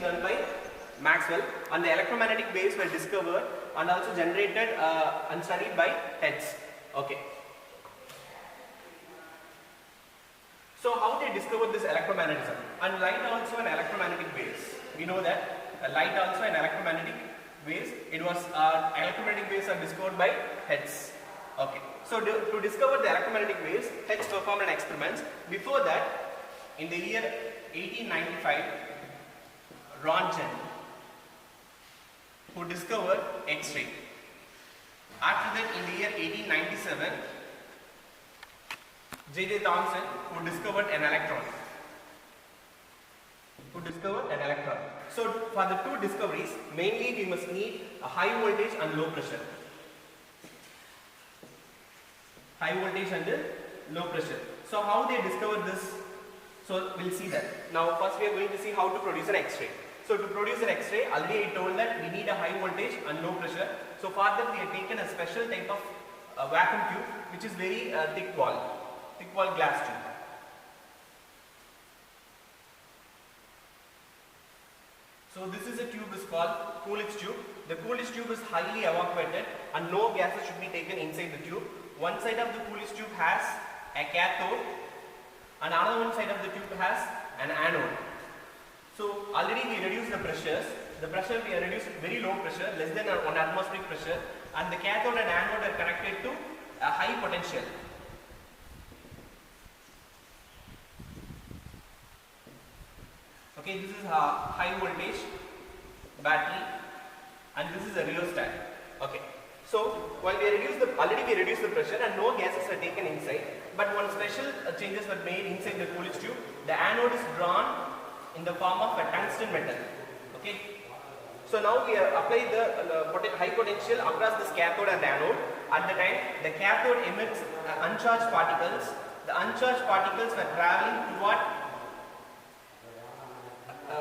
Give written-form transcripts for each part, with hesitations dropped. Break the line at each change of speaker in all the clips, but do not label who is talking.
done by Maxwell, and the electromagnetic waves were discovered and also generated and studied by Hertz. Okay. So how they discovered this electromagnetism? And light also an electromagnetic waves. We know that light also an electromagnetic waves. It was electromagnetic waves are discovered by Hertz. Okay. So to discover the electromagnetic waves, Hertz performed an experiment. Before that, in the year 1895, Röntgen, who discovered X-ray. After that, in the year 1897, J.J. Thomson, who discovered an electron. So for the two discoveries, mainly we must need a high voltage and low pressure. So how they discovered this? So we'll see that. Now first we are going to see how to produce an X-ray. So to produce an X-ray, already I told that we need a high voltage and low pressure. So for that we have taken a special type of vacuum tube, which is very thick wall glass tube. So this is a tube is called Coolidge tube. The Coolidge tube is highly evacuated and no gases should be taken inside the tube. One side of the Coolidge tube has a cathode and another one side of the tube has an anode. So already we reduced the pressures. The pressure we have reduced very low pressure, less than 1 atmospheric pressure, and the cathode and anode are connected to a high potential. Okay, this is a high voltage battery and this is a rheostat. Okay, so while already we reduced the pressure and no gases are taken inside, but one special changes were made inside the Coolidge tube. The anode is drawn in the form of a tungsten metal. Okay, so now we apply the high potential across this cathode and the anode. At the time, the cathode emits uncharged particles. The uncharged particles were traveling toward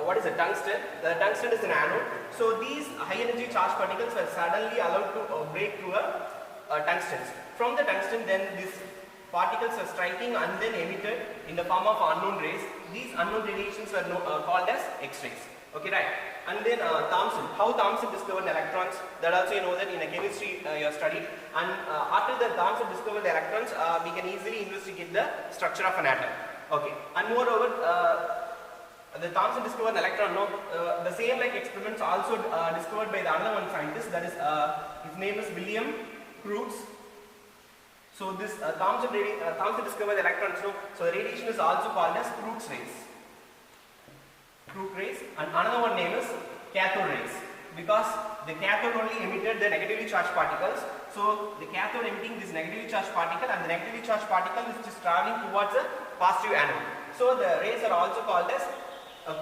what is a tungsten? The tungsten is an anode. So these high energy charged particles were suddenly allowed to break through a tungsten. From the tungsten, then these particles are striking and then emitted in the form of unknown rays. These unknown radiations were called as X-rays. Okay, right? And then Thomson, how Thomson discovered electrons, that also you know that in a chemistry you have studied. And after that Thomson discovered the electrons, we can easily investigate the structure of an atom. Okay, and moreover, the Thomson discovered an electron. No, the same like experiments also discovered by the another one scientist, that is his name is William Crookes. So this Thomson discovered the electrons. So the radiation is also called as Crookes rays. And another one name is cathode rays, because the cathode only emitted the negatively charged particles. So the cathode emitting this negatively charged particle and the negatively charged particle which is traveling towards a positive anode. So the rays are also called as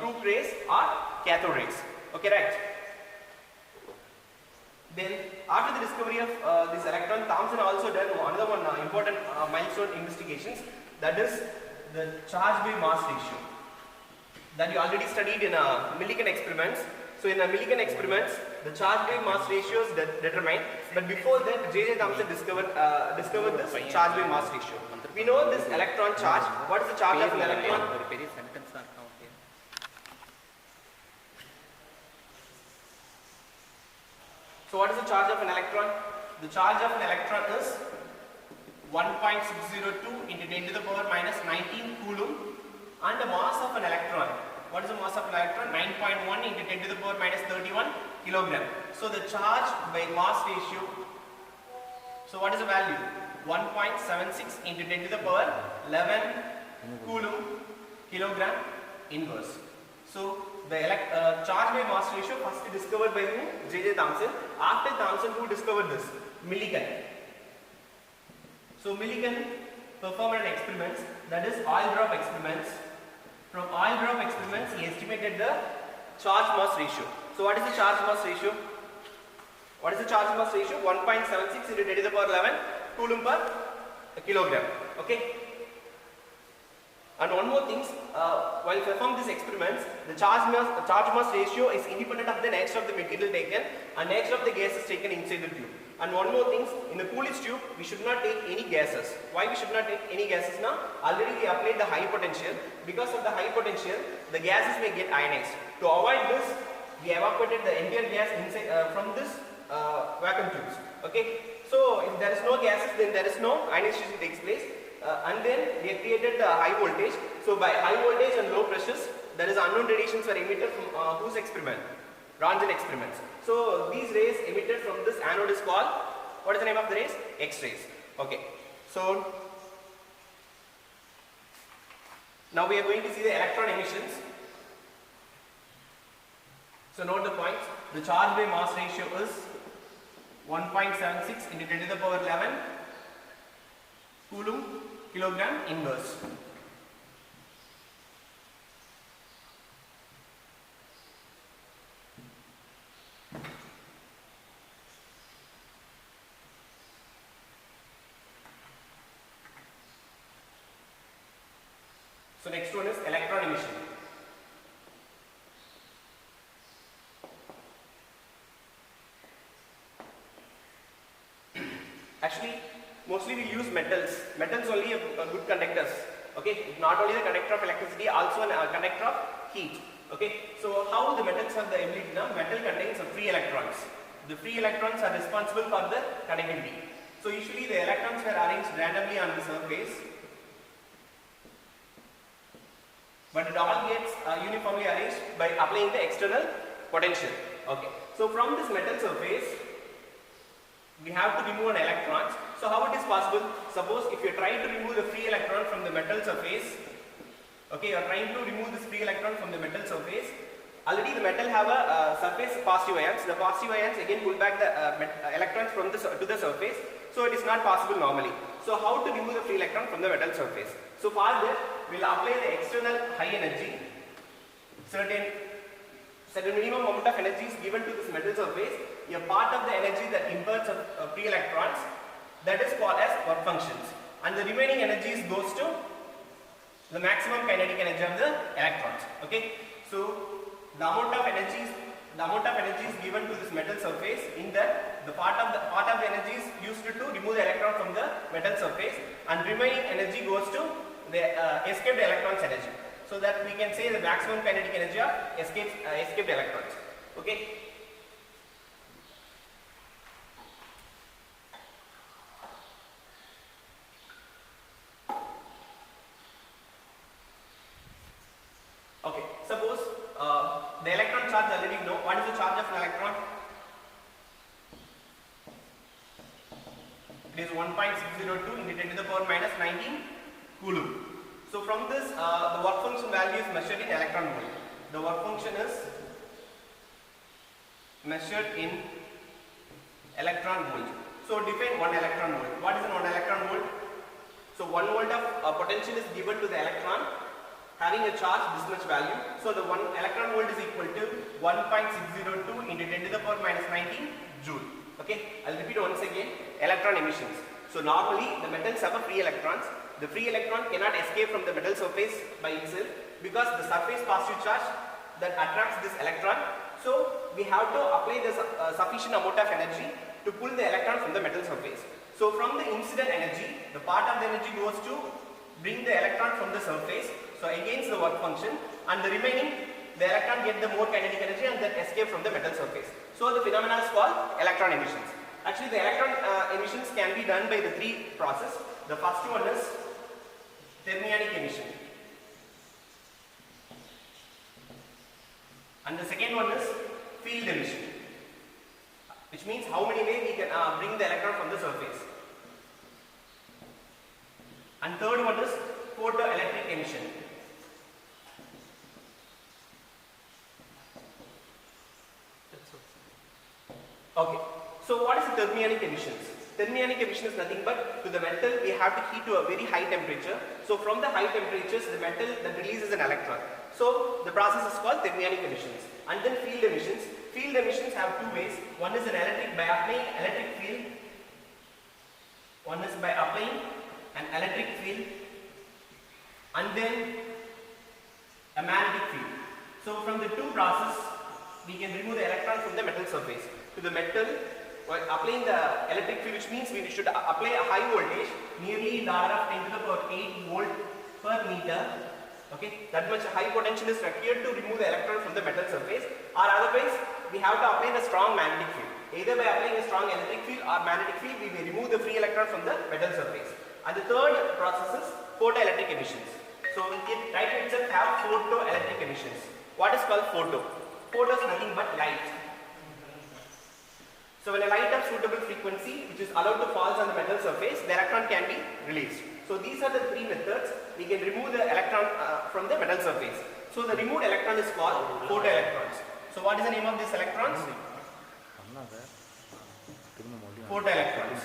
Crookes rays or cathode rays. Okay, right? Then after the discovery of this electron, Thomson also done another one important milestone investigations, that is the charge by mass ratio, that you already studied in Millikan experiments. So in Millikan experiments, the charge by mass ratio is determined, but before that J.J. Thomson discovered this charge by mass ratio. We know this electron charge. What is the charge of an electron? So what is the charge of an electron? The charge of an electron is 1.602 into 10 to the power minus 19 coulomb, and the mass of an electron, what is the mass of an electron? 9.1 into 10 to the power minus 31 kilogram. So the charge by mass ratio, so what is the value? 1.76 into 10 to the power 11 coulomb kilogram inverse. So the charge by mass ratio first discovered by who? J.J. Thomson. After Thomson, who discovered this? Millikan. So Millikan performed an experiments, that is oil drop experiments. From oil drop experiments, he estimated the charge mass ratio. So what is the charge mass ratio? 1.76 into 10 to the power 11 coulomb per kilogram. Okay. And one more thing, while perform these experiments, the charge mass ratio is independent of the nature of the material taken and nature of the gases taken inside the tube. And one more thing, in the Coolidge tube, we should not take any gases. Why we should not take any gases now? Already we applied the high potential. Because of the high potential, the gases may get ionized. To avoid this, we evaporated the entire gas inside from this vacuum tubes. Okay. So if there is no gases, then there is no ionization takes place. And then we have created the high voltage. So by high voltage and low pressures, there is unknown radiations were emitted from whose experiment? Ranjan experiments. So these rays emitted from this anode is called, what is the name of the rays? X-rays. Okay. So now we are going to see the electron emissions. So note the points. The charge by mass ratio is 1.76 into 10 to the power 11 Coulomb kilogram inverse. So next one is electron emission. Actually, mostly we use metals. Metals only are good conductors. Okay, not only the conductor of electricity, also a conductor of heat. Okay, so how the metals have the ability now? Metal contains free electrons. The free electrons are responsible for the conductivity. So usually the electrons were arranged randomly on the surface, but it all gets uniformly arranged by applying the external potential. Okay, so from this metal surface, we have to remove an electron. So how it is possible? Suppose if you try to remove the free electron from the metal surface, okay, you are trying to remove this free electron from the metal surface. Already the metal have a surface positive ions. The positive ions again pull back the electrons from the to the surface. So it is not possible normally. So how to remove the free electron from the metal surface? So for that, we will apply the external high energy. Certain minimum amount of energy is given to this metal surface. A part of the energy that imparts free electrons, that is called as work functions, and the remaining energies goes to the maximum kinetic energy of the electrons. Okay, so the amount of energy is given to this metal surface. In that, the part of the energy is used to remove the electron from the metal surface, and remaining energy goes to the escaped electrons energy. So that we can say the maximum kinetic energy of escaped electrons. Okay. Okay, suppose the electron charge already know. What is the charge of an electron? It is 1.602 into 10 to the power minus 19 Coulomb. So from this, the work function value is measured in electron volt. The work function is measured in electron volt. So define 1 electron volt. What is an 1 electron volt? So 1 volt of potential is given to the electron having a charge this much value. So the 1 electron volt is equal to 1.602 into 10 to the power minus 19 joule. Okay, I'll repeat once again. Electron emissions. So normally the metals have a free electrons. The free electron cannot escape from the metal surface by itself because the surface positive charge that attracts this electron. So we have to apply the sufficient amount of energy to pull the electron from the metal surface. So from the incident energy, the part of the energy goes to bring the electron from the surface, so against the work function, and the remaining, the electron get the more kinetic energy and then escape from the metal surface. So the phenomenon is called electron emissions. Actually the electron emissions can be done by the 3 process. The first one is thermionic emission, and the second one is field emission, which means how many ways we can bring the electron from the surface, and third one is photoelectric emission. Okay, so what is the thermionic emissions? Thermionic emission is nothing but to the metal we have to heat to a very high temperature. So from the high temperatures the metal that releases an electron. So the process is called thermionic emissions. And then field emissions. Field emissions have 2 ways. One is by applying electric field. One is by applying an electric field. and then a magnetic field. So from the two process, we can remove the electron from the metal surface. To the metal, while applying the electric field, which means we should apply a high voltage, nearly in the order of 10 to the power 8 volt per meter. Okay, that much high potential is required to remove the electron from the metal surface, or otherwise we have to apply the strong magnetic field. Either by applying a strong electric field or magnetic field, we may remove the free electron from the metal surface. And the third process is photoelectric emissions. So it right itself have photoelectric emissions. What is called photo? Photo is nothing but light. So when a light of suitable frequency which is allowed to fall on the metal surface, the electron can be released. So these are the three methods we can remove the electron from the metal surface. So the removed electron is called photoelectrons. So what is the name of these electrons? Photoelectrons.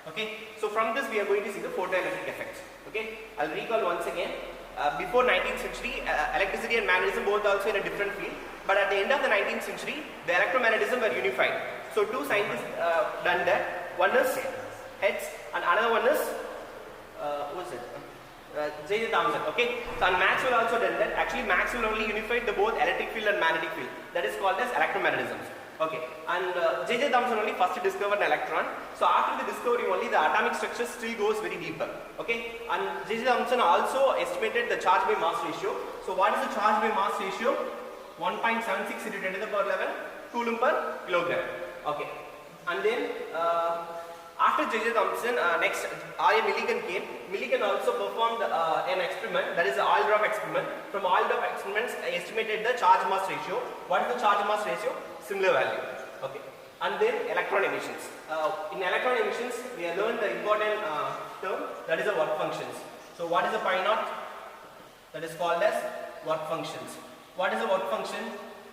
Okay. So from this we are going to see the photoelectric effects. Okay. I'll recall once again. Before 19th century, electricity and magnetism both also in a different field. But at the end of the 19th century, the electromagnetism were unified. So two scientists done that. One is Hertz and another one is who is it? J.J. Thomson. Okay. So and Maxwell also done that. Actually, Maxwell only unified the both electric field and magnetic field. That is called as electromagnetism. Okay. And J.J. Thomson only first discovered an electron. So after the discovery only the atomic structure still goes very deeper. Okay. And J.J. Thomson also estimated the charge by mass ratio. So what is the charge by mass ratio? 1.76 into 10 to the power 11 coulomb per kilogram. Okay. And then after J.J. Thomson, next R.A. Millikan came. Millikan also performed an experiment, that is the oil drop experiment. From oil drop experiments, I estimated the charge mass ratio. What is the charge mass ratio? Similar value. Okay. And then electron emissions. In electron emissions, we have learned the important term, that is the work functions. So what is the pi naught? That is called as work functions. What is the work function?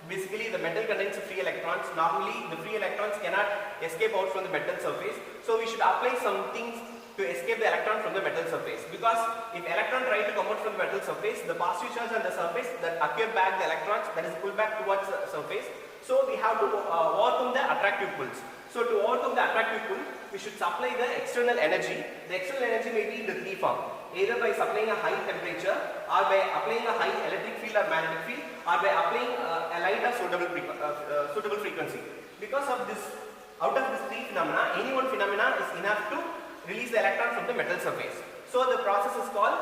Basically, the metal contains free electrons. Normally, the free electrons cannot escape out from the metal surface. So we should apply some things to escape the electron from the metal surface. Because if electron try to come out from the metal surface, the positive charge on the surface that acquire back the electrons, that is pulled back towards the surface. So we have to overcome the attractive pulls. So to overcome the attractive pull, we should supply the external energy. The external energy may be in the three form. Either by supplying a high temperature, or by applying a high electric field or magnetic field, or by applying a light of suitable frequency. Because of this, out of these three phenomena, any one phenomena is enough to release the electron from the metal surface. So the process is called,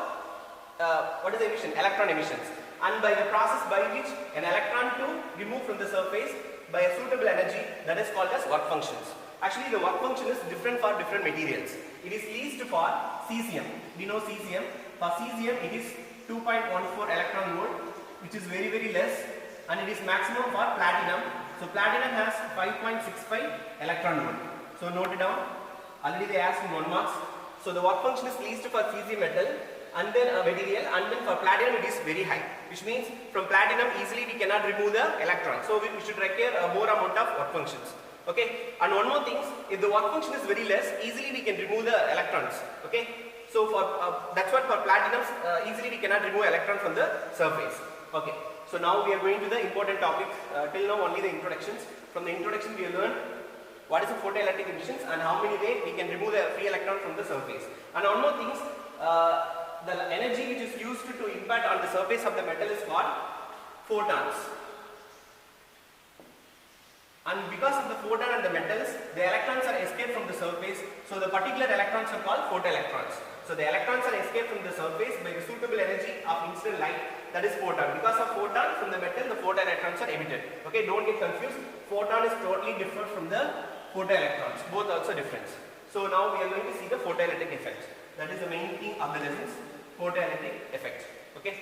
what is the emission? Electron emissions. And by the process by which an electron to remove from the surface by a suitable energy, that is called as work functions. Actually, the work function is different for different materials. It is least for cesium. We know cesium. For cesium, it is 2.14 electron volt, which is very, very less, and it is maximum for platinum. So platinum has 5.65 electron volt. So note it down. Already they asked in 1 marks. So the work function is least for cesium metal, and then a material, and then for platinum it is very high, which means from platinum easily we cannot remove the electron. So we should require a more amount of work functions. Okay, and one more thing, if the work function is very less, easily we can remove the electrons. Okay, so for that's what for platinum easily we cannot remove electron from the surface. Okay, so now we are going to the important topic. Till now only the introductions. From the introduction we have learned what is the photoelectric emissions and how many ways we can remove the free electron from the surface. And one more thing, the energy which is used to impact on the surface of the metal is called photons. And because of the photon and the metals, the electrons are escaped from the surface. So the particular electrons are called photoelectrons. So the electrons are escaped from the surface by the suitable energy of instant light, that is photon. Because of photon from the metal, the photoelectrons are emitted. Okay, don't get confused. Photon is totally different from the photoelectrons. Both also different. So now we are going to see the photoelectric effect. That is the main thing of the lessons, photoelectric effect. Okay.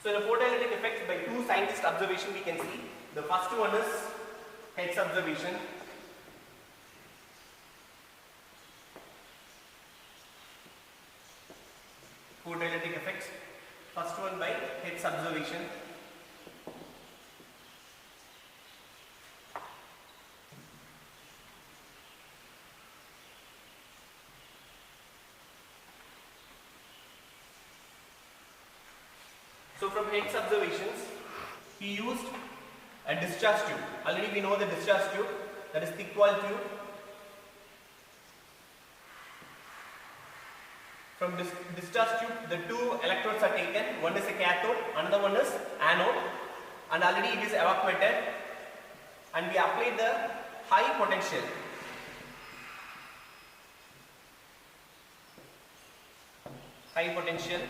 So the photoelectric effects by two scientists' observation we can see. The first one is Hertz observation. effects. First one by Head's observation. So from Head's observations, he used a discharge tube. Already we know the discharge tube, that is thick wall tube. From this discharge tube, the two electrodes are taken. One is a cathode, another one is anode, and already it is evacuated. And we apply the high potential. High potential.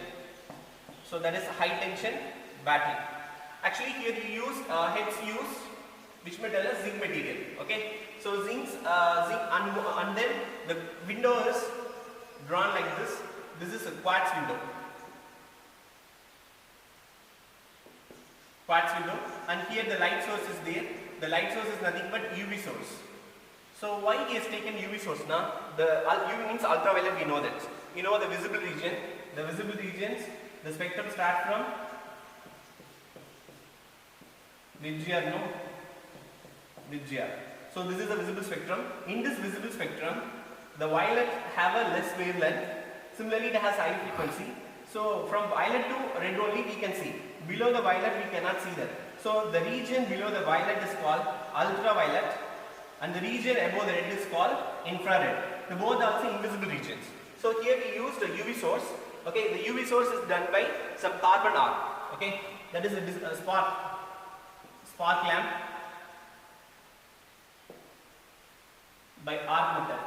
So that is high tension battery. Actually, here you use Heads use which material is zinc material. Okay. So zinc and then the window is drawn like this. This is a quartz window. Quartz window, and here the light source is there. The light source is nothing but UV source. So why he has taken UV source now? The UV means ultraviolet, we know that. You know the visible region. The visible regions, the spectrum starts from VGR, no? VGR. So this is the visible spectrum. In this visible spectrum, the violet have a less wavelength. Similarly, it has high frequency. So from violet to red only we can see. Below the violet we cannot see that. So the region below the violet is called ultraviolet, and the region above the red is called infrared. The both are also invisible regions. So here we used a UV source. Okay, the UV source is done by some carbon arc. Okay, that is a spark lamp by arc method.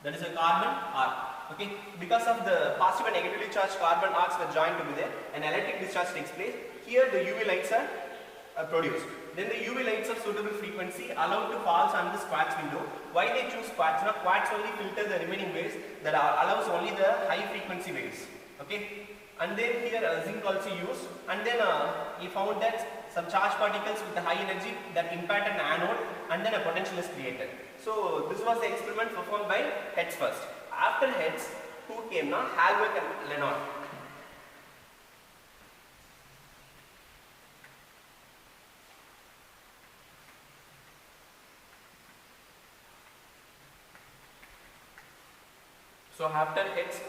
That is a carbon arc. Okay, because of the positive and negatively charged carbon arcs were joined together, an electric discharge takes place. Here the UV lights are produced. Then the UV lights of suitable frequency allowed to fall on this quartz window. Why they choose quartz? Now quartz only filter the remaining waves, that allows only the high frequency waves. Okay, and then here zinc also used, and then he found that some charged particles with the high energy that impact an anode, and then a potential is created. So this was the experiment performed by Heads first. After Heads, who came now? Halbach and Lenard. So after Heads,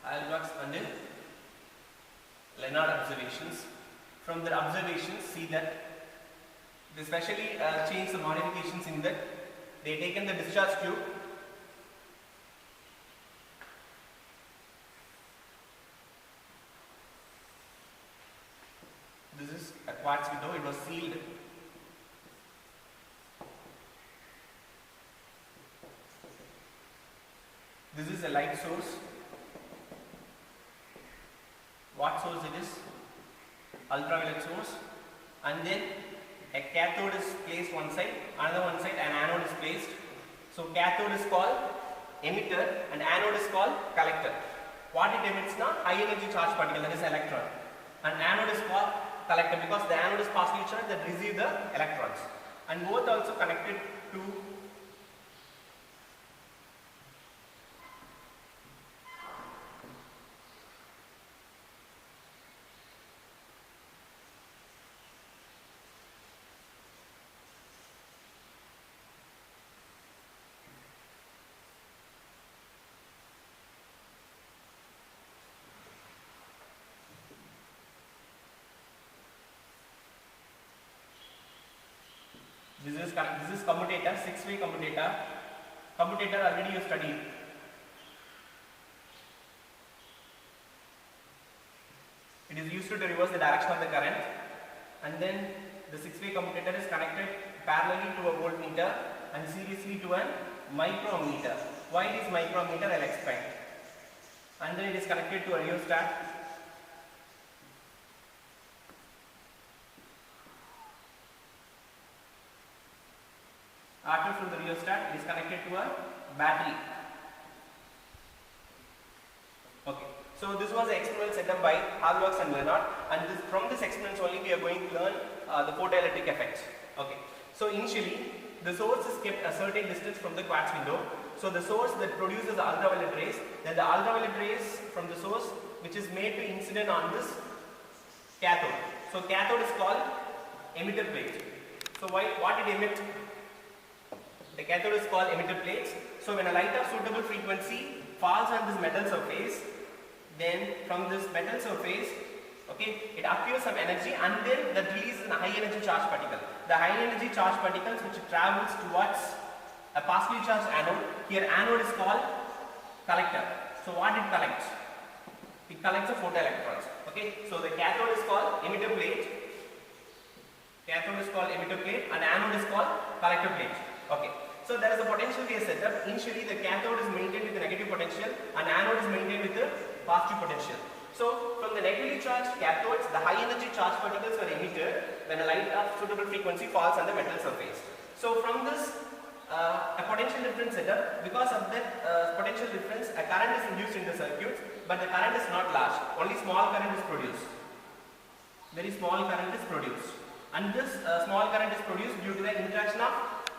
Halbach's and then Lenard observations. From their observations, see that they specially changed some modifications in that. They taken the discharge tube, this is a quartz window, it was sealed. This is a light source. What source it is? Ultraviolet source. And then a cathode is placed one side, another one side, and anode is placed. So cathode is called emitter and anode is called collector. What it emits now? High energy charged particle, that is electron. And anode is called collector because the anode is positively charged that receive the electrons. And both also connected to this is commutator, 6-way commutator. Commutator already you studied. It is used to reverse the direction of the current, and then the 6-way commutator is connected parallelly to a voltmeter and seriously to a micrometer. Why it is micrometer, I'll explain. And then it is connected to a rheostat. After from the rheostat, it is connected to a battery. Okay. So this was the experiment set up by Halbach and Lenard, and from this experiment only we are going to learn the photoelectric effects. Okay. So initially the source is kept a certain distance from the quartz window. So the source that produces the ultraviolet rays, then the ultraviolet rays from the source which is made to incident on this cathode. So cathode is called emitter plate. So what it emit? The cathode is called emitter plates. So when a light of suitable frequency falls on this metal surface, then from this metal surface, okay, it accrues some energy and then that releases a high energy charge particle. The high energy charge particles which travels towards a positively charged anode. Here anode is called collector. So what it collects? It collects the photoelectrons. Okay, so the cathode is called emitter plate. Cathode is called emitter plate and anode is called collector plate. Okay. So there is a potential we have set up. Initially the cathode is maintained with a negative potential and anode is maintained with a positive potential. So from the negatively charged cathodes, the high energy charged particles are emitted when a light of suitable frequency falls on the metal surface. So from this a potential difference setup, because of that potential difference, a current is induced in the circuits, but the current is not large. Only small current is produced. Very small current is produced, and this small current is produced due to the interaction of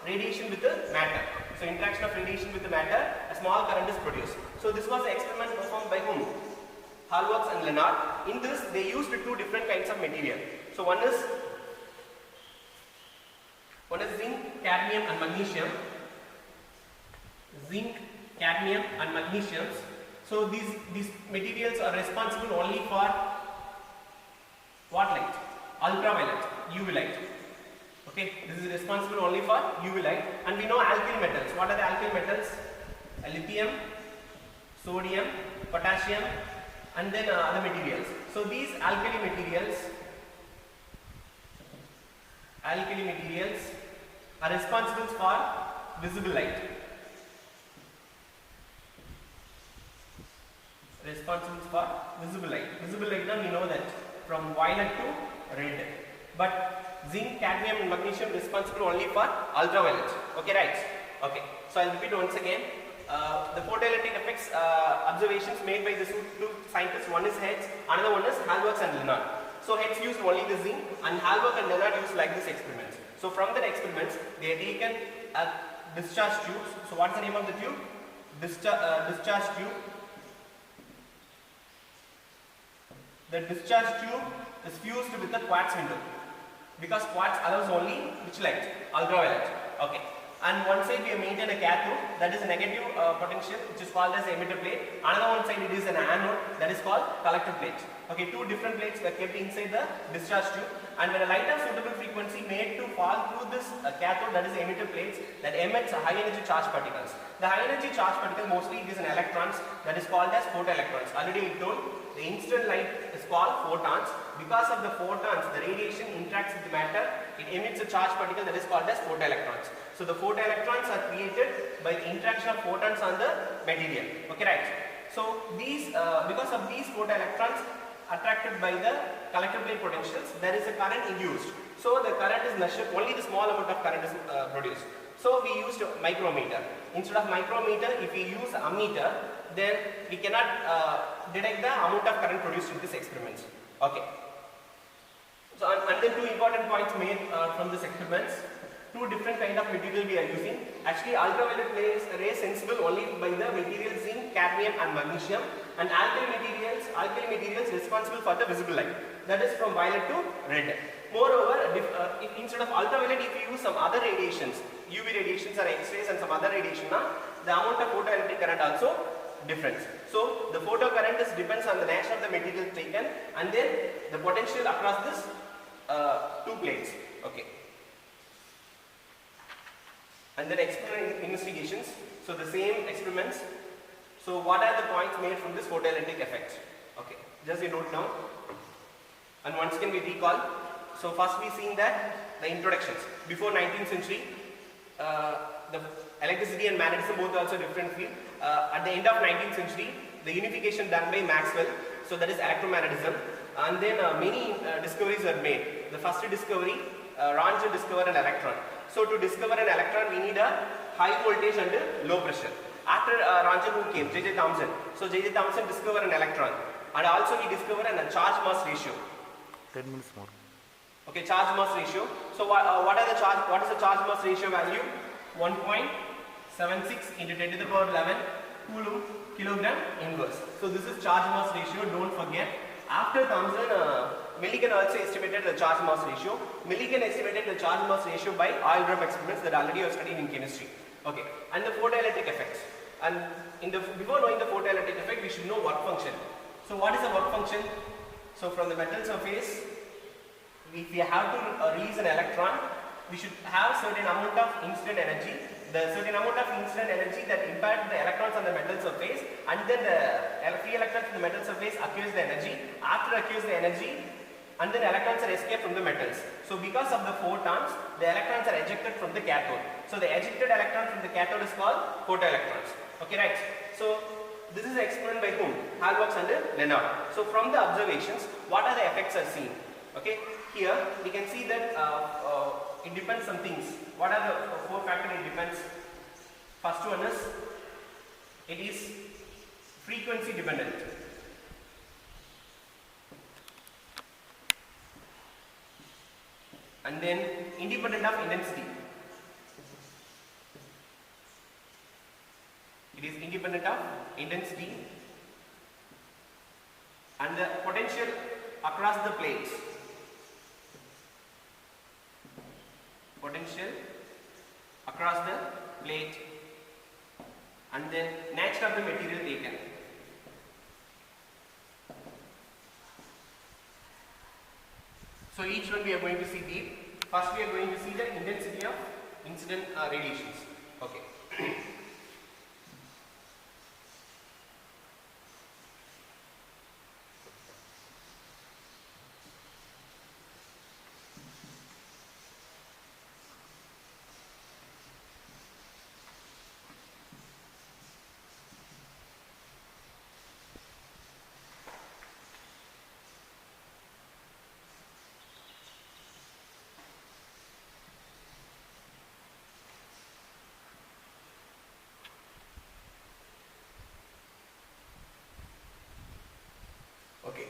radiation with the matter. So interaction of radiation with the matter, a small current is produced. So this was the experiment performed by whom? Hallwachs and Lenard. In this they used two different kinds of material. So one is zinc, cadmium and magnesium. Zinc, cadmium and magnesium. So these materials are responsible only for what light? Ultraviolet, UV light. Okay, this is responsible only for UV light. And we know alkyl metals. What are the alkyl metals? Lithium, sodium, potassium and then other materials. So these alkali materials are responsible for visible light. Responsible for visible light. Visible light now we know that from violet to red. But zinc, cadmium and magnesium responsible only for ultraviolet. Okay, right? Okay. So I'll repeat once again. The photoelectric effects observations made by these two scientists, one is Hertz, another one is Hallwachs and Lenard. So Hertz used only the zinc and Hallwachs and Lenard used like this experiments. So from that experiments, they have taken a discharge tube. So what's the name of the tube? Discharge tube. The discharge tube is fused with the quartz window, because quartz allows only which light? Ultraviolet. Okay. And one side we have maintained a cathode, that is a negative potential, which is called as emitter plate. Another one side it is an anode, that is called collector plate. Okay, two different plates were kept inside the discharge tube, and when a light of suitable frequency made to fall through this cathode, that is emitter plates, that emits high energy charge particles. The high energy charge particle mostly it is in electrons, that is called as photoelectrons. Already we told the incident light is called photons. Because of the photons, the radiation interacts with the matter, it emits a charge particle that is called as photoelectrons. So the photoelectrons are created by the interaction of photons on the material. Okay, right? So these, because of these photoelectrons attracted by the collector plate potentials, there is a current induced. So the current is measured, only the small amount of current is produced. So we used a micrometer. Instead of micrometer, if we use ammeter, then we cannot detect the amount of current produced in these experiments. Okay. So and then two important points made from these experiments. Two different kind of material we are using. Actually, ultraviolet rays sensible only by the material zinc, cadmium and magnesium, and alkali materials responsible for the visible light. That is from violet to red. Moreover, if instead of ultraviolet, if you use some other radiations, UV radiations or X-rays and some other radiation, the amount of photoelectric current also difference. So the photocurrent depends on the nature of the material taken, and then the potential across this two plates. Okay. And then experiment investigations. So the same experiments. So what are the points made from this photoelectric effect? Okay, just you note down. And once again we recall. So first we seen that the introductions. Before 19th century, the electricity and magnetism both also different field. At the end of 19th century, the unification done by Maxwell. So that is electromagnetism. And then many discoveries were made. The first discovery, Röntgen discovered an electron. So to discover an electron, we need a high voltage and low pressure. After Röntgen who came, J.J. Thomson. So J.J. Thomson discovered an electron, and also he discovered a charge mass ratio.
10 minutes more.
Okay, charge mass ratio. So what is the charge mass ratio value? 1.76 into 10 to the power 11 coulomb kilogram inverse. So this is charge mass ratio, don't forget. After comes in Millikan also estimated the charge mass ratio. Millikan estimated the charge mass ratio by oil drum experiments that already are studied in chemistry. Okay, and the photoelectric effects. And before knowing the photoelectric effect, we should know work function. So what is the work function? So from the metal surface, if we have to release an electron, we should have certain amount of incident energy. The certain amount of incident energy that impact the electrons on the metal surface, and then the free electrons in the metal surface accumulates the energy. After accumulates the energy, and then electrons are escaped from the metals. So because of the photons, the electrons are ejected from the cathode. So the ejected electron from the cathode is called photoelectrons. Okay, right? So this is explained by whom? Hallwachs and Lenard. So from the observations, what are the effects are seen? Okay, here we can see that it depends on things. What are the four factors it depends? First one is, it is frequency dependent. And then independent of intensity. It is independent of intensity and the potential across the plates. Potential across the plate and then nature of the material taken. So each one we are going to see deep. First we are going to see the intensity of incident radiations. Okay. Okay.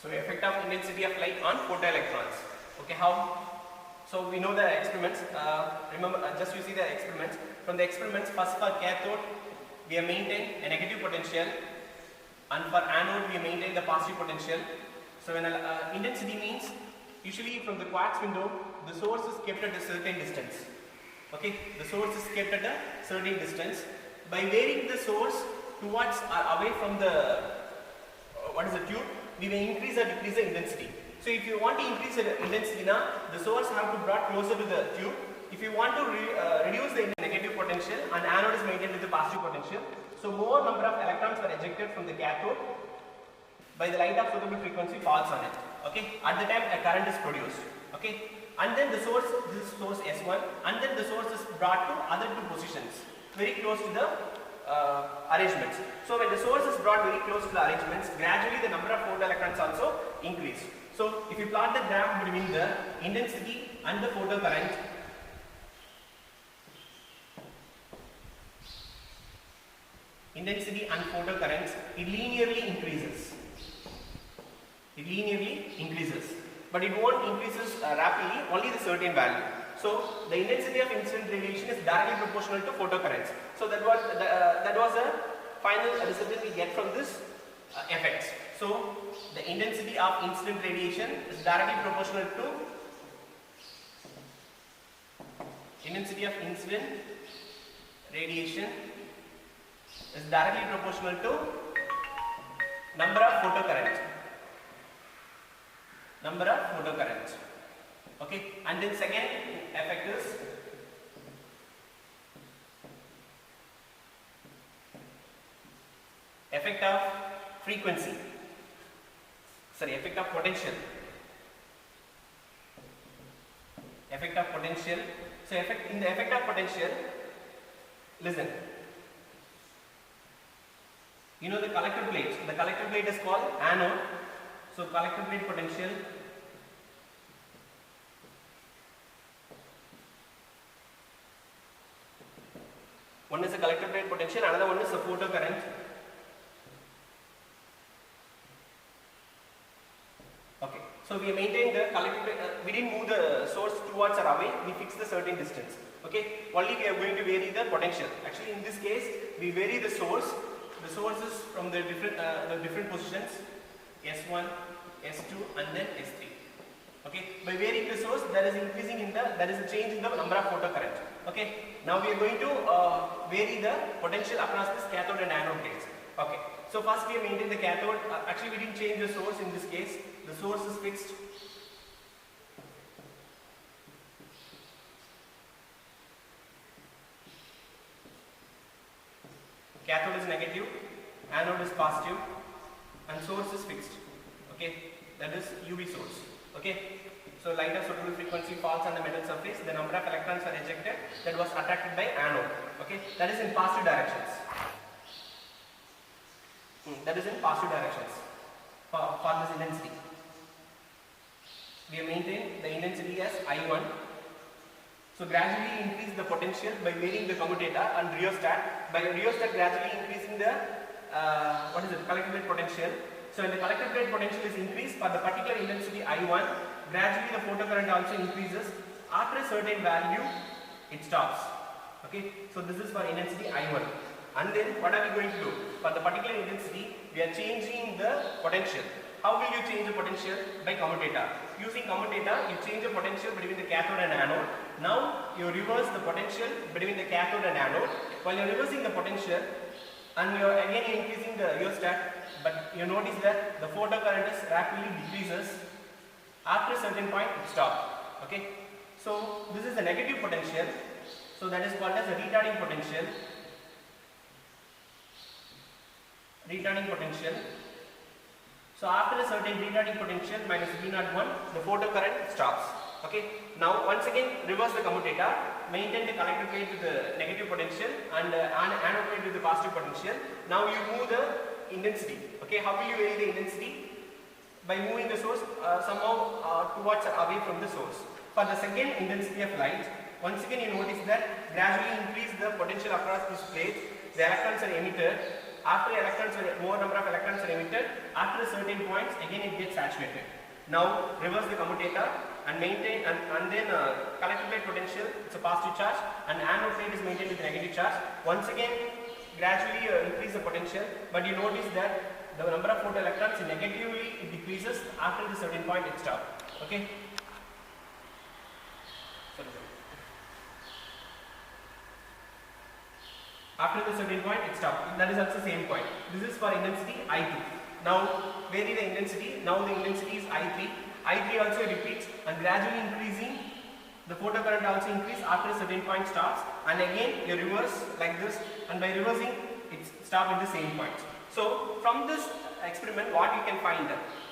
So effect of intensity of light on photoelectrons. Okay, how? So we know the experiments. Remember, just you see the experiments. From the experiments, first for cathode, we have maintained a negative potential, and for anode, we maintain the positive potential. So when intensity means, usually from the quartz window, the source is kept at a certain distance. Okay, the source is kept at a certain distance. By varying the source towards or away from the tube, we may increase or decrease the intensity. So if you want to increase the intensity now, the source have to brought closer to the tube. If you want to reduce the negative potential, and anode is maintained with the positive potential, so more number of electrons are ejected from the cathode by the light of suitable frequency falls on it. Okay, at the time a current is produced. Okay, and then the source, this is source S1, and then the source is brought to other two positions very close to the arrangements. So when the source is brought very close to the arrangements, gradually the number of photoelectrons also increase. So if you plot the graph between the intensity and the photocurrent, it linearly increases. It linearly increases, but it won't increases rapidly, only the certain value. So the intensity of incident radiation is directly proportional to photocurrents. So that was a final result we get from this effects. So the intensity of incident radiation is directly proportional to number of photocurrent. Okay, and then second effect is effect of frequency. Effect of potential. So in the effect of potential, Listen. You know the collector plate. The collector plate is called anode. So collector plate potential one is a collector plate potential, another one is a photocurrent. Okay, so we maintain the collector plate, we didn't move the source towards or away, we fixed the certain distance. Okay, only we are going to vary the potential. Actually in this case, we vary the sources from the different positions, S1, S2 and then S3. Okay, by varying the source, there is a change in the number of photocurrent. Okay, now we are going to vary the potential across this cathode and anode plates. Okay, so first we maintain the cathode. Actually, we didn't change the source in this case. The source is fixed. Cathode is negative, anode is positive, and source is fixed. Okay, that is UV source. Okay, so light of suitable frequency falls on the metal surface, the number of electrons are ejected that was attracted by anode. Okay, that is in positive directions. That is in positive directions for this intensity. We maintain the intensity as I1. So gradually increase the potential by varying the commutator and rheostat. By rheostat gradually increasing the collector plate potential. So when the collector plate potential is increased for the particular intensity I1, gradually the photocurrent also increases. After a certain value, it stops. Okay, so this is for intensity I1. And then what are we going to do? For the particular intensity, we are changing the potential. How will you change the potential? By commutator. Using commutator, you change the potential between the cathode and anode. Now you reverse the potential between the cathode and anode. While you are reversing the potential, and you are again increasing the rheostat, but you notice that the photocurrent is rapidly decreases. After a certain point, it stops. Okay, so this is the negative potential. So that is called as a retarding potential. Retarding potential. So after a certain retarding potential minus V01, the photocurrent stops. Okay. Now once again reverse the commutator, maintain the collector plate with the negative potential and anode plate with the positive potential. Now you move the intensity. Okay. How will you vary the intensity? By moving the source somehow towards or away from the source. For the second intensity of light, once again you notice that gradually increase the potential across this plate. The electrons are emitted. After more number of electrons are emitted, after a certain points, again it gets saturated. Now reverse the commutator and maintain and then collector plate potential, it's a positive charge, and anode plate is maintained with negative charge. Once again, gradually increase the potential, but you notice that the number of photoelectrons negatively it decreases. After the certain point, it stops. Okay. After the certain point, it stops. That is also the same point. This is for intensity I2. Now vary the intensity. Now the intensity is I3. I3 also repeats and gradually increasing. The photocurrent also increase. After a certain point stops, and again you reverse like this, and by reversing it stops at the same point. So from this experiment, what you can find,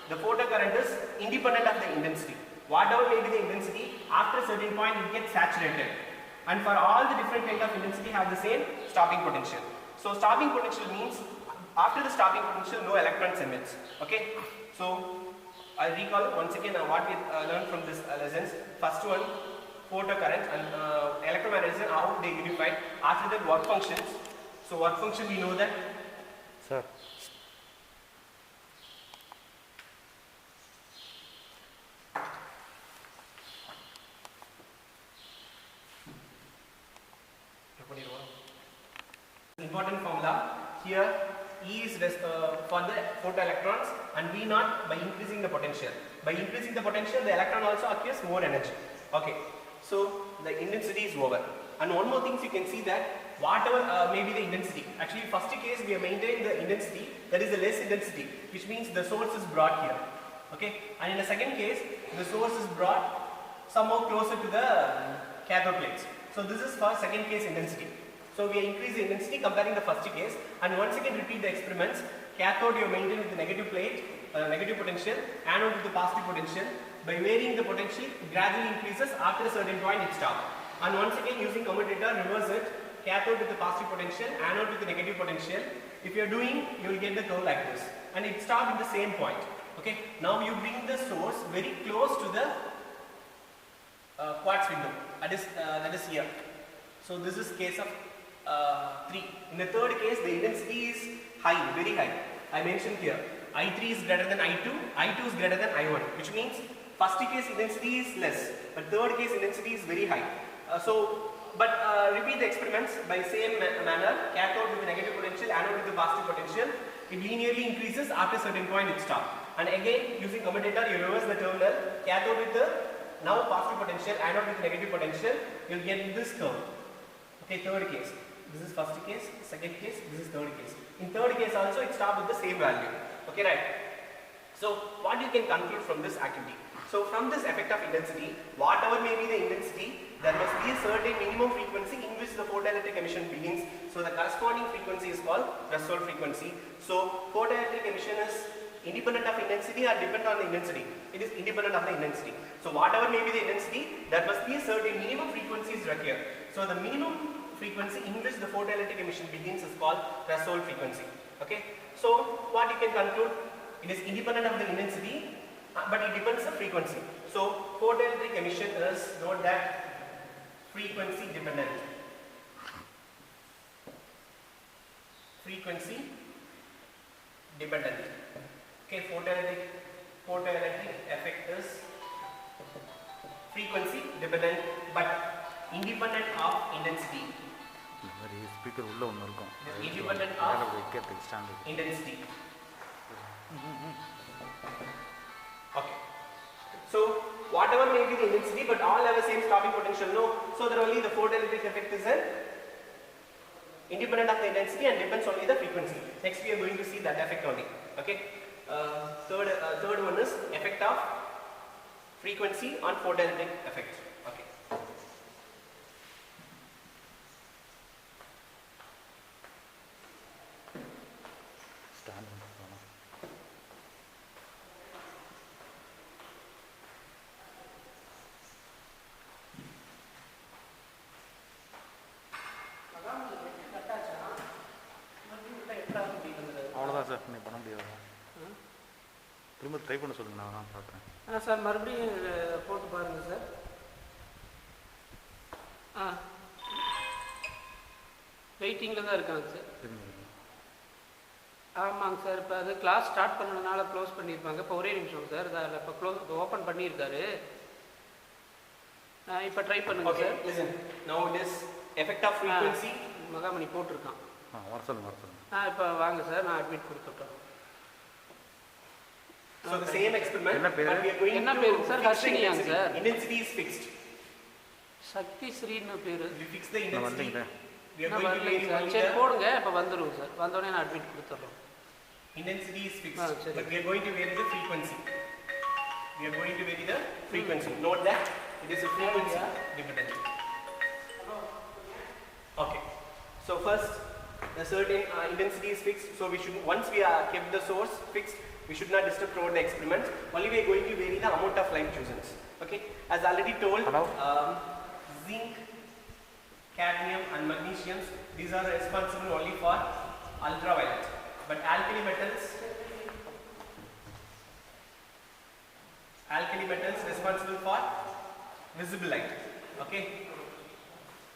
the photocurrent is independent of the intensity. Whatever may be the intensity, after a certain point it gets saturated. And for all the different kind of intensity have the same stopping potential. So stopping potential means after the stopping potential no electrons emits. Okay. So I recall once again what we learned from this lessons. First one, photocurrent and electromagnetism, how they unified. After that, work functions. So work function we know that.
Sir.
Important formula here. E is for the photoelectrons and V naught by increasing the potential. By increasing the potential, the electron also acquires more energy. Okay, so the intensity is over. And one more thing, you can see that whatever may be the intensity. Actually, first case we are maintaining the intensity, that is the less intensity, which means the source is brought here. Okay, and in the second case, the source is brought somehow closer to the cathode plates. So this is for second case intensity. So we increase the intensity comparing the first case, and once again repeat the experiments. Cathode you maintain with the negative plate, negative potential, anode with the positive potential. By varying the potential, it gradually increases. After a certain point, it stops. And once again using commutator, reverse it. cathode with the positive potential, anode with the negative potential. If you are doing, you will get the curve like this, and it starts in the same point. Okay. Now you bring the source very close to the quartz window. That is here. So this is case of 3. In the third case, the intensity is high, very high. I mentioned here, I3 is greater than I2, I2 is greater than I1, which means first case intensity is less, but third case intensity is very high. Repeat the experiments by same manner. Cathode with the negative potential, anode with the positive potential. It linearly increases after a certain point it stops. And again, using commutator, you reverse the terminal. Cathode with the now positive potential, anode with negative potential. You will get this curve. Okay, third case. This is first case, second case, this is third case. In third case also, it starts with the same value. Okay, right? So, what you can conclude from this activity? So, from this effect of intensity, whatever may be the intensity, there must be a certain minimum frequency in which the photoelectric emission begins. So, the corresponding frequency is called threshold frequency. So, photoelectric emission is independent of intensity or dependent on the intensity? It is independent of the intensity. So, whatever may be the intensity, there must be a certain minimum frequency is required. So, the minimum frequency in which the photoelectric emission begins is called threshold frequency. Okay. So, what you can conclude? It is independent of the intensity, but it depends on the frequency. So, photoelectric emission is note that frequency dependent. Frequency dependent. Okay, photoelectric effect is frequency dependent, but independent of intensity. Independent of intensity. Okay. So whatever may be the intensity, but all have the same stopping potential. No. So that only the photoelectric effect is independent of the intensity and depends only the frequency. Next we are going to see that effect only. Okay. Third one is effect of frequency on photoelectric effect. Okay.
அவ்வளோதான் sir, நீங்கள் பண்ண முடியாது. திரும்ப try பண்ண சொல்லுங்கள், நான் பார்க்குறேன்.
Sir மறுபடியும் போட்டு பாருங்கள் சார். வெயிட்டிங்கில் தான் இருக்காங்க சார். ஆமாங்க சார். இப்போ அது கிளாஸ் ஸ்டார்ட் பண்ணதுனால க்ளோஸ் பண்ணியிருப்பாங்க. இப்போ ஒரே நிமிஷம் சார், அதில் இப்போ ஓப்பன் பண்ணியிருக்காரு. இப்போ ட்ரை பண்ணுங்க sir.
Listen. Now this effect of frequency
மகாமணி போட்டிருக்கான்.
வர சொல்லுங்க.
இப்போ வாங்க சார், நான் அட்மிட் கொடுத்துட்டோம்.
So the same experiment,
but we are going
என்ன பேரு சார்? ஹர்ஷினியாங்க sir.
Intensity is fixed.
Shakti ஸ்ரீன்னு பேரு.
We fix the intensity. We are
நான்
going to vary
sir.
only
சரி
the
போடுங்க, இப்போ வந்துடும் சார். வந்தோடனே நான் அட்மிட் கொடுத்துட்றோம்.
intensity is fixed, but we are going to vary the frequency. We are going to vary the frequency. Note that it is a frequency dependent. Okay. So first, the certain intensity is fixed. So we should, once we are kept the source fixed, we should not disturb throughout the experiments. Only we are going to vary the amount of light chosen. Okay. As already told, zinc, cadmium and magnesium, these are responsible only for ultraviolet. But alkali metals responsible for visible light. Okay.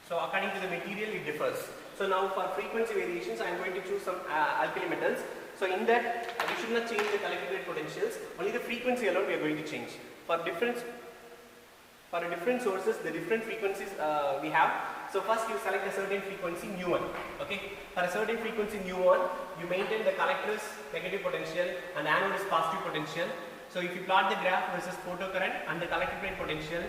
So according to the material it differs. So now for frequency variations I am going to choose some alkali metals. So in that we should not change the collected rate potentials, only the frequency alone we are going to change. For different sources, the different frequencies we have. So first you select a certain frequency nu1. Okay. For a certain frequency nu1, you maintain the collector is negative potential and anode is positive potential. So if you plot the graph versus photocurrent and the collected rate potential,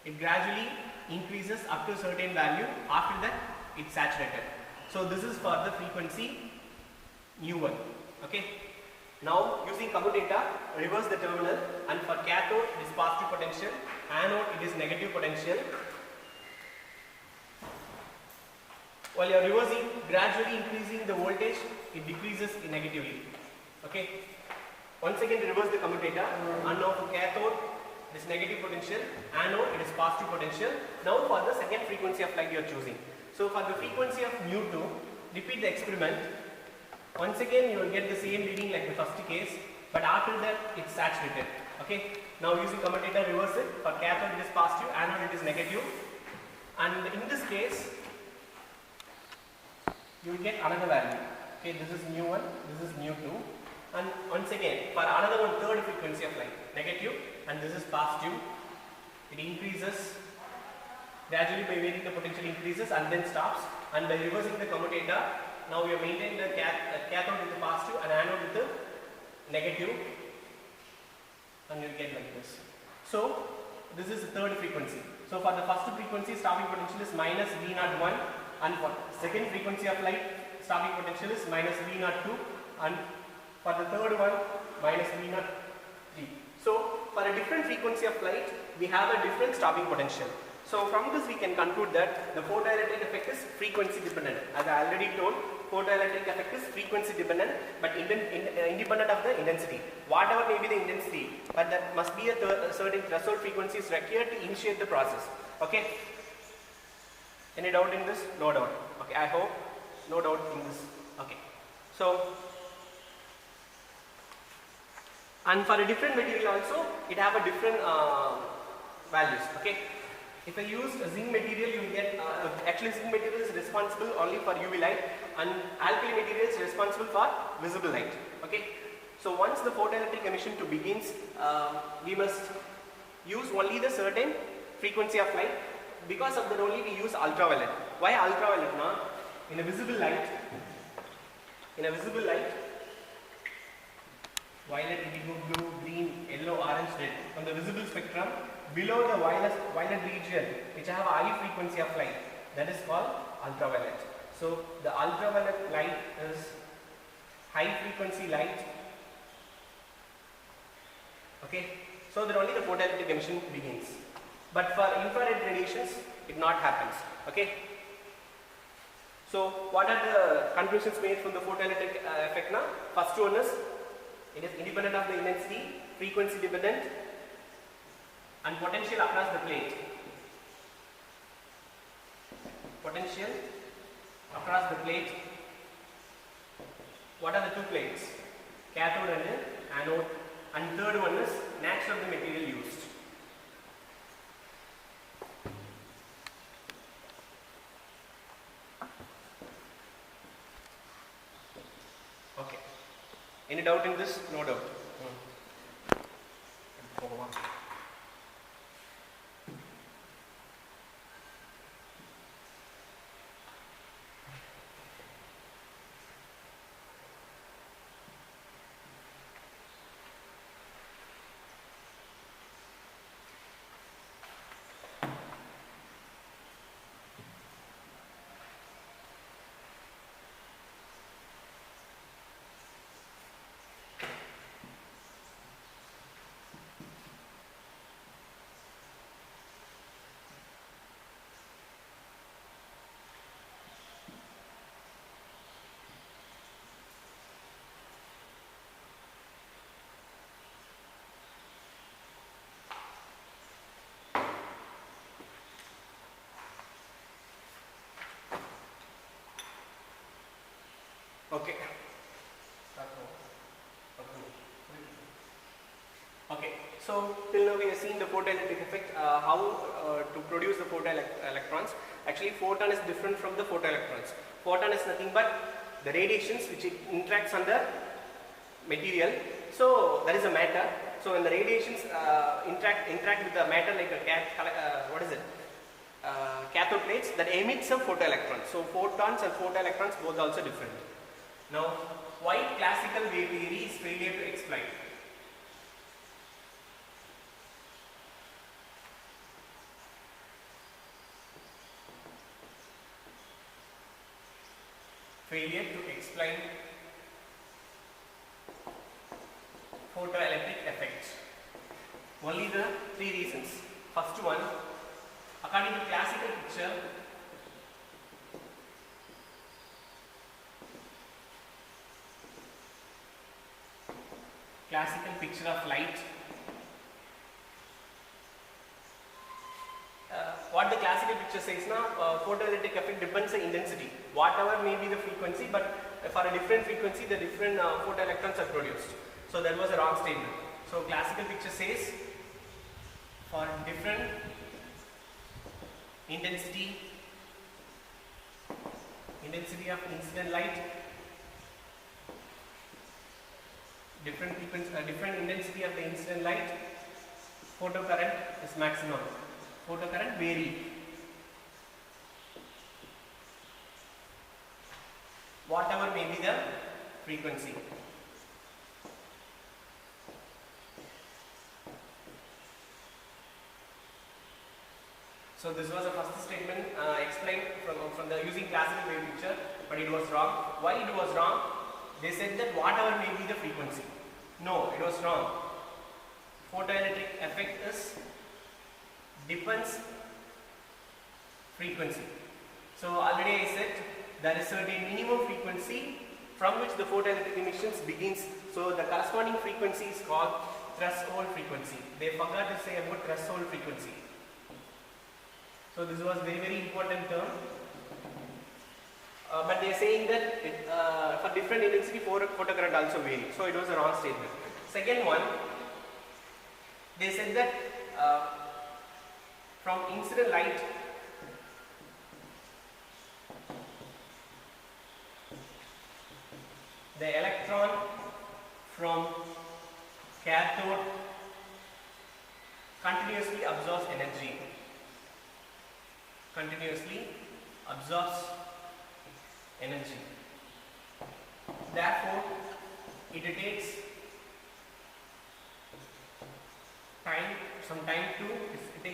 it gradually increases up to a certain value. After that, it's saturated. So this is for the frequency nu1. Okay. Now using commutator, reverse the terminal, and for cathode it is positive potential, anode it is negative potential. While you are reversing, gradually increasing the voltage, it decreases negatively. Okay. Once again reverse the commutator, and now for cathode it is negative potential, anode it is positive potential. Now for the second frequency of light you are choosing. So So for the frequency of mu2, repeat the experiment. Once again you will get the same reading like the first case, but after that it's saturated. Okay. Now using commutator, reverse it. For cathode it is positive, anode it is negative. And in this case, you will get another value. Okay, this is mu1, this is mu2. And once again, for another one, third frequency of light, negative, and this is positive. It increases gradually by varying the potential increases and then stops. And by reversing the commutator, now we have maintained the cathode with the positive and anode with the negative, and you will get like this. So this is the third frequency. So for the first frequency, stopping potential is minus V01, and for second frequency of light, stopping potential is minus V02, and for the third one, minus V03. So for a different frequency of light, we have a different stopping potential. So from this we can conclude that the photoelectric effect is frequency dependent. As I already told, photoelectric effect is frequency dependent but independent of the intensity. Whatever may be the intensity, but there must be a certain threshold frequency is required to initiate the process. Okay? Any doubt in this? No doubt. Okay, I hope no doubt in this. Okay. So, and for a different material also, it have a different values. Okay. If I use a zinc material, you will get, actually zinc material is responsible only for UV light, and alkali material is responsible for visible light. Okay. So once the photoelectric emission to begins, we must use only the certain frequency of light. Because of that only we use ultraviolet. Why ultraviolet? Na? In a visible light, violet, indigo, blue, green, yellow, orange, red. On the visible spectrum, below the violet region, which have a high frequency of light, that is called ultraviolet. So the ultraviolet light is high frequency light. Okay, so that only the photoelectric emission begins. But for infrared radiations, it not happens. Okay. So what are the conclusions made from the photoelectric effect now? First one is, it is independent of the intensity, frequency dependent, and potential across the plate. Potential across the plate. What are the two plates? Cathode and anode. And third one is nature of the material used. Okay. Any doubt in this? No doubt. Okay. Okay. So till now we have seen the photoelectric effect, how to produce the photoelectrons. Actually, photon is different from the photoelectrons. Photon is nothing but the radiations which it interacts on the material. So that is a matter. So when the radiations interact with the matter like a cathode plates, that emits a photoelectron. So photons and photoelectrons both also different. Now, why classical wave theory is failure to explain? Failure to explain photoelectric effect. Only the three reasons. First one, according to classical picture, of light. What the classical picture picture says now photoelectric effect depends on intensity. Whatever may be the frequency, but for a different frequency, the different photoelectrons are produced. So that was a wrong statement. So classical picture says for different intensity of incident light, different frequency, different intensity of the incident light, photocurrent is maximum. Photocurrent vary. Whatever may be the frequency. So this was the first statement explained from the using classical wave picture, but it was wrong. Why it was wrong? They said that whatever may be the frequency. No, it was wrong. Photoelectric effect is depends frequency. So already I said there is certain minimum frequency from which the photoelectric emissions begins. So the corresponding frequency is called threshold frequency. They forgot to say about threshold frequency. So this was very important term. But they are saying that for different intensity photocurrent also vary. So it was a wrong statement. Second one, they said that from incident light the electron from cathode continuously absorbs energy. Continuously absorbs energy. Therefore, it takes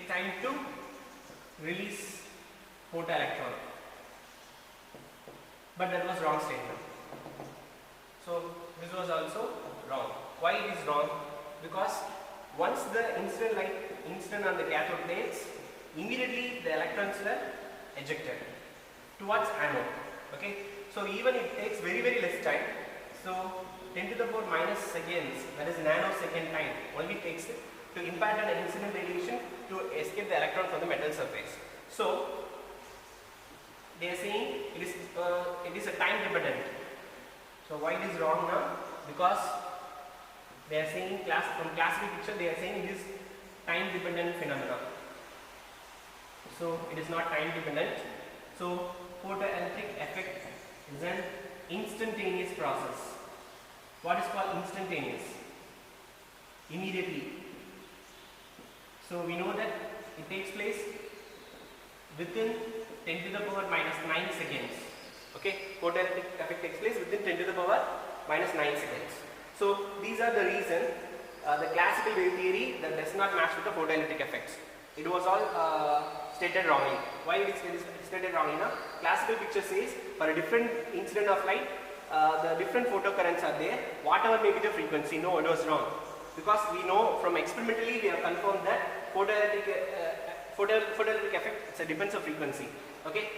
time to release photoelectron. But that was wrong statement. So this was also wrong. Why it is wrong? Because once the incident on the cathode plates, immediately the electrons were ejected towards anode. Okay, so even it takes very less time. So 10 to the power minus seconds, that is nanosecond time, only takes it to impact an incident radiation to escape the electron from the metal surface. So they are saying it is a time dependent. So why it is wrong now? Because they are saying from classical picture they are saying it is time dependent phenomena. So it is not time dependent. So photoelectric effect is an instantaneous process. What is called instantaneous? Immediately. So we know that it takes place within 10 to the power minus 9 seconds. Okay, photoelectric effect takes place within 10 to the power minus 9 seconds. So these are the reason the classical wave theory that does not match with the photoelectric effects. It was all stated wrongly. Why it is stated wrongly now? Classical picture says for a different incident of light, the different photocurrents are there. Whatever may be the frequency, no, it was wrong. Because we know from experimentally we have confirmed that photoelectric effect depends on frequency. Okay,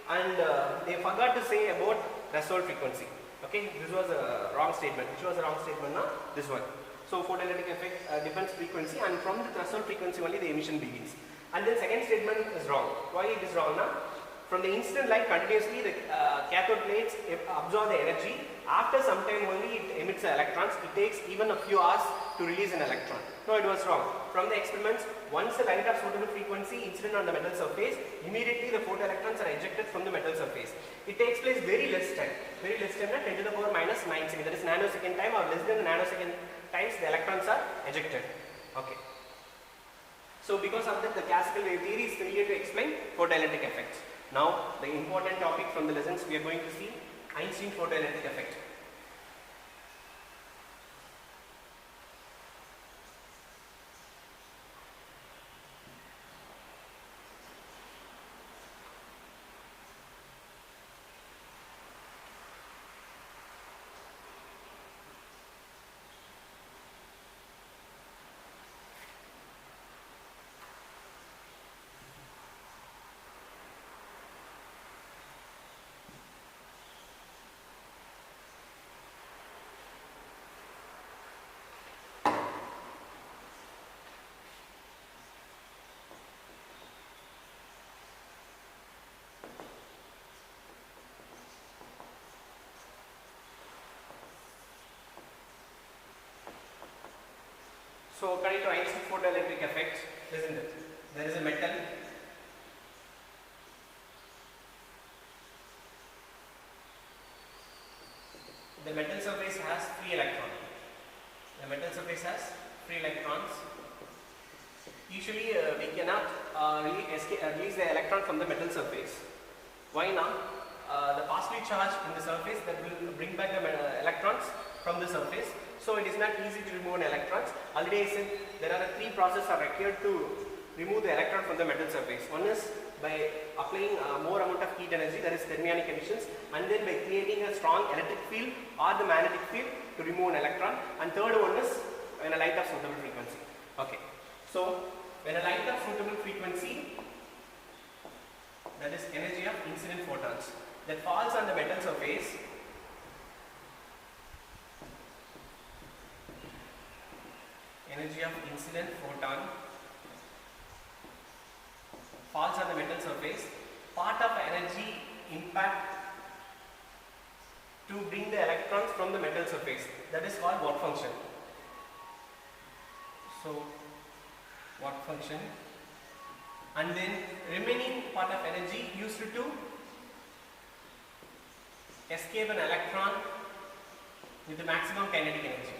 and they forgot to say about threshold frequency. Okay, this was a wrong statement. Which was a wrong statement now? This one. So photoelectric effect depends frequency, and from the threshold frequency only the emission begins. And then second statement is wrong. Why it is wrong now? From the incident light continuously the cathode plates absorb the energy. After some time only it emits the electrons. It takes even a few hours to release an electron. No, it was wrong. From the experiments, once the light of suitable frequency incident on the metal surface, immediately the photoelectrons are ejected from the metal surface. It takes place very less time. Very less time, 10 to the power minus 9 seconds. That is nanosecond time, or less than the nanosecond times the electrons are ejected. Okay. So because of that, the classical wave theory is familiar to explain photoelectric effects. Now the important topic from the lessons we are going to see, Einstein photoelectric effect. So according to Einstein's photoelectric effect, isn't it? There is a metal. The metal surface has free electron. The metal surface has free electrons. Usually we cannot release the electron from the metal surface. Why not? The positively charge in the surface that will bring back the electrons from the surface. So it is not easy to remove electrons. Already I said there are three processes are required to remove the electron from the metal surface. One is by applying more amount of heat energy, that is thermionic emissions, and then by creating a strong electric field or the magnetic field to remove an electron. And third one is when a light of suitable frequency. Okay. So when a light of suitable frequency, that is energy of incident photons, that falls on the metal surface, energy of incident photon falls on the metal surface, part of energy impact to bring the electrons from the metal surface, that is called work function. So work function, and then remaining part of energy used to escape an electron with the maximum kinetic energy.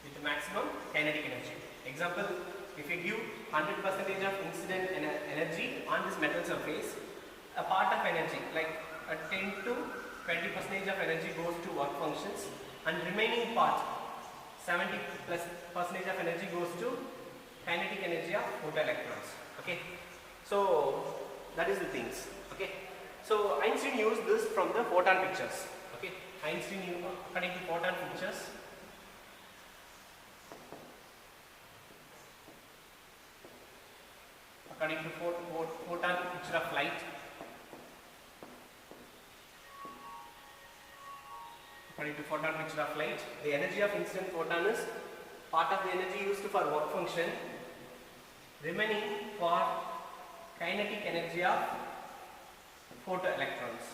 With the maximum kinetic energy. Example, if you give 100% of incident energy on this metal surface, a part of energy like a 10 to 20% of energy goes to work functions, and remaining part 70+% of energy goes to kinetic energy of photoelectrons. Okay, so that is the things. Okay, so Einstein used this from the photon pictures. Okay, Einstein used according to photon pictures. According to photon picture of light, according to photon picture of light, the energy of incident photon is part of the energy used for work function, remaining for kinetic energy of photoelectrons.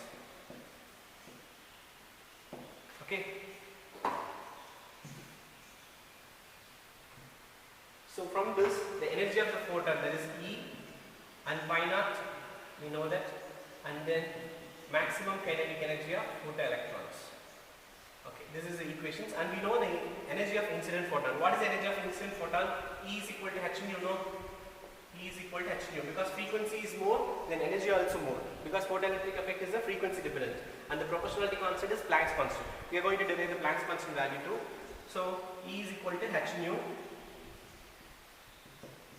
Okay. So from this, the energy of the photon, that is E and pi naught, we know that, and then maximum kinetic energy of photoelectrons. Okay, this is the equations, and we know the energy of incident photon. What is the energy of incident photon? E is equal to h nu, no? E is equal to h nu, because frequency is more, then energy also more, because photoelectric effect is a frequency dependent, and the proportionality constant is Planck's constant. We are going to derive the Planck's constant value too. So E is equal to h nu,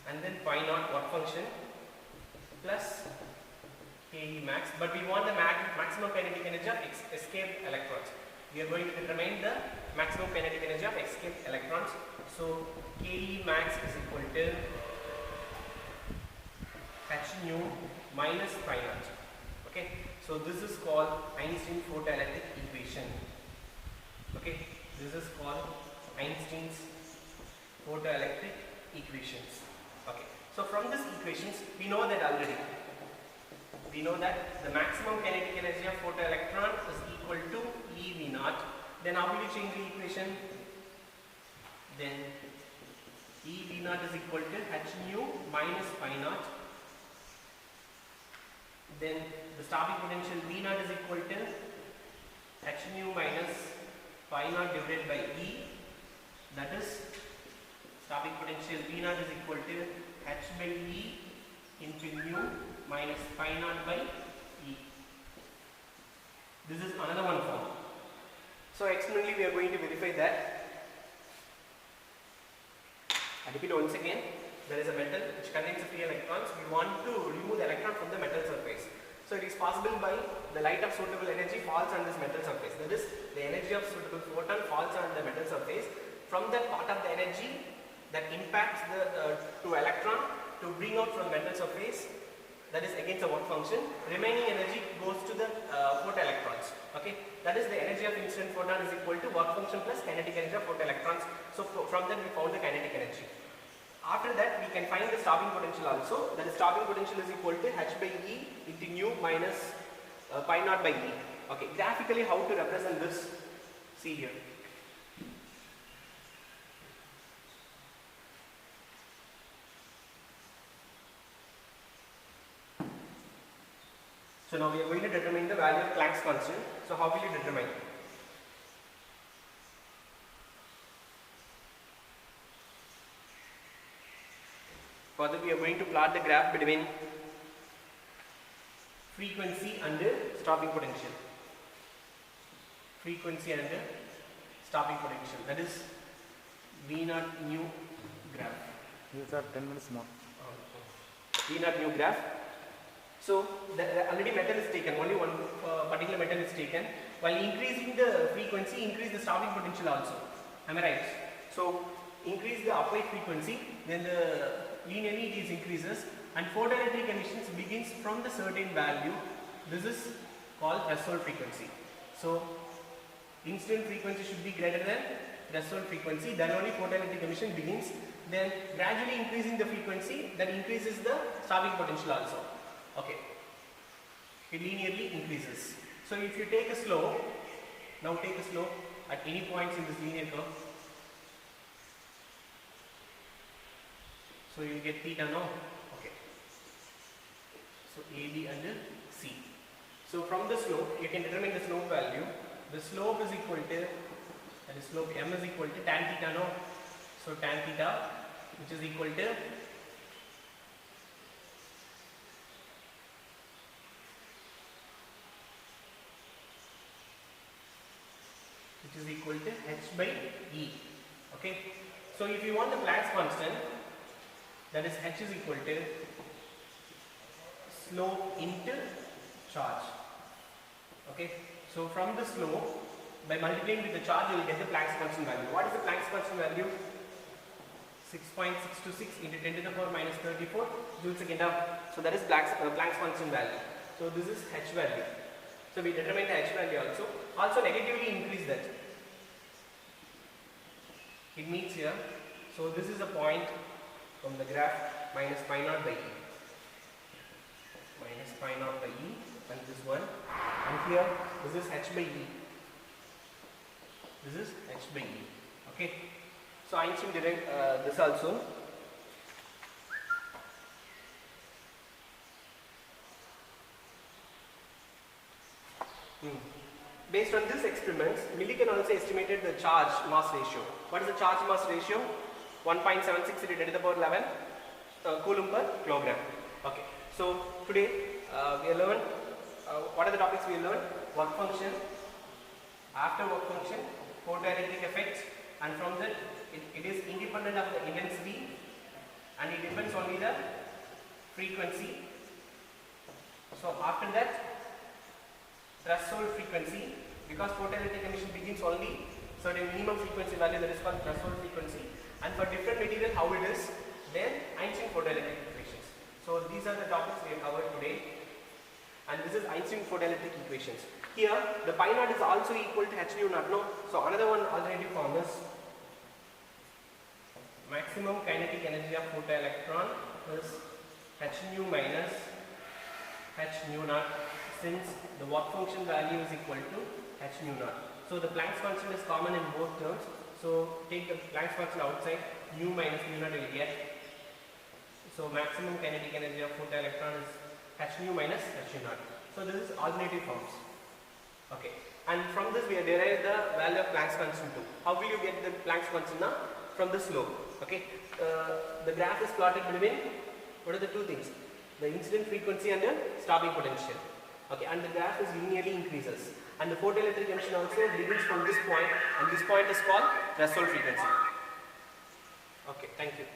and then pi naught work function plus Ke max, but we want the maximum kinetic energy of escaped electrons. We are going to determine the maximum kinetic energy of escaped electrons. So Ke max is equal to h nu minus pi naught. Okay, so this is called Einstein photoelectric equation. Okay, this is called Einstein's photoelectric equations. Okay, so from these equations we know that already. We know that the maximum kinetic energy of photoelectron is equal to eV naught. Then how will you change the equation? Then eV naught is equal to h nu minus pi naught. Then the stopping potential V naught is equal to h nu minus pi naught divided by E. That is stopping potential V naught is equal to h by E into nu minus pi naught by E. This is another one form. So externally we are going to verify that. I repeat once again, there is a metal which contains free electrons. We want to remove the electron from the metal surface. So it is possible by the light of suitable energy falls on this metal surface. That is, the energy of suitable photon falls on the metal surface. From that part of the energy that impacts the to electron to bring out from metal surface, that is against the work function. Remaining energy goes to the photoelectrons. Okay, that is the energy of incident photon is equal to work function plus kinetic energy of photoelectrons. So from that we found the kinetic energy. After that we can find the stopping potential also. That is stopping potential is equal to h by E into nu minus pi naught by E. Okay, graphically how to represent this? See here. So now we are going to determine the value of Planck's constant. So how will you determine? Further, we are going to plot the graph between frequency and stopping potential. Frequency and stopping potential. That is V naught nu graph.
These are 10 minutes more.
V naught nu graph. So the already metal is taken. Only one particular metal is taken. While increasing the frequency, increase the stopping potential also. Am I right? So increase the applied frequency, then the linearly it is increases, and photoelectric emissions begins from the certain value. This is called threshold frequency. So incident frequency should be greater than threshold frequency, then only photoelectric emission begins. Then gradually increasing the frequency, that increases the stopping potential also. Okay, it linearly increases. So if you take a slope, now take a slope at any points in this linear curve. So you get theta now. Okay. So AB and C. So from the slope, you can determine the slope value. The slope is equal to, that is slope M is equal to tan theta now. So tan theta, which is equal to H by E. Okay. So if you want the Planck's constant, that is H is equal to slope into charge. Okay. So from the slope, by multiplying with the charge, you will get the Planck's constant value. What is the Planck's constant value? 6.626 into 10 to the power minus 34 joules second. So that is Planck's constant value. So this is H value. So we determine the H value also. Also negatively increase that. It means here. So this is a point from the graph minus pi naught by E. Minus pi naught by E, and this one. And here this is H by E. This is H by E. Okay. So Einstein derived this also. Based on this experiments, Millikan also estimated the charge mass ratio. What is the charge mass ratio? 1.76 into 10 to the power 11 coulomb per kilogram. Okay. So today we learned what are the topics we learned? Work function, after work function, photoelectric effect, and from that it is independent of the intensity and it depends only the frequency. So after that, threshold frequency, because photoelectric emission begins only certain minimum frequency value, that is called threshold frequency, and for different material how it is, then Einstein photoelectric equations. So these are the topics we have covered today, and this is Einstein photoelectric equations. Here the pi naught is also equal to h nu naught, no? So another one alternative form is maximum kinetic energy of photoelectron is h nu minus h nu naught, since the work function value is equal to h nu naught. So the Planck's constant is common in both terms. So take the Planck's constant outside, nu minus nu naught will get. So maximum kinetic energy of photoelectron is h nu minus h nu naught. So this is alternative forms. Okay. And from this we have derived the value of Planck's constant too. How will you get the Planck's constant now? From the slope. Okay. The graph is plotted between, what are the two things? The incident frequency and the stopping potential. Okay, and the graph is linearly increases, and the photoelectric emission also begins from this point, and this point is called threshold frequency. Okay, thank you.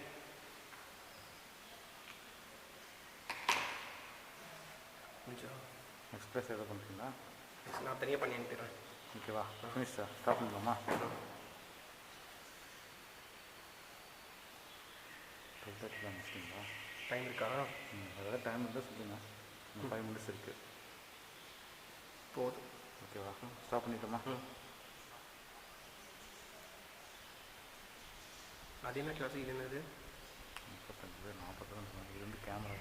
Express எதாவது பண்ணுறீங்களா?
நான் தனியாக பண்ணி அனுப்பிடுறேன்.
ஓகேவா, finish sir, stop பண்ணலாமா? முடிச்சிங்களா?
Time இருக்கா?
அதாவது டைம் இருந்தால் சொல்லுங்கள். 5 minutes இருக்குது.
போதும்.
ஓகேவா, ஸ்டாப் பண்ணிட்டோமா?
அது என்ன கிளாஸ்? இது என்னது?
35 40 இது வந்து கேமரா.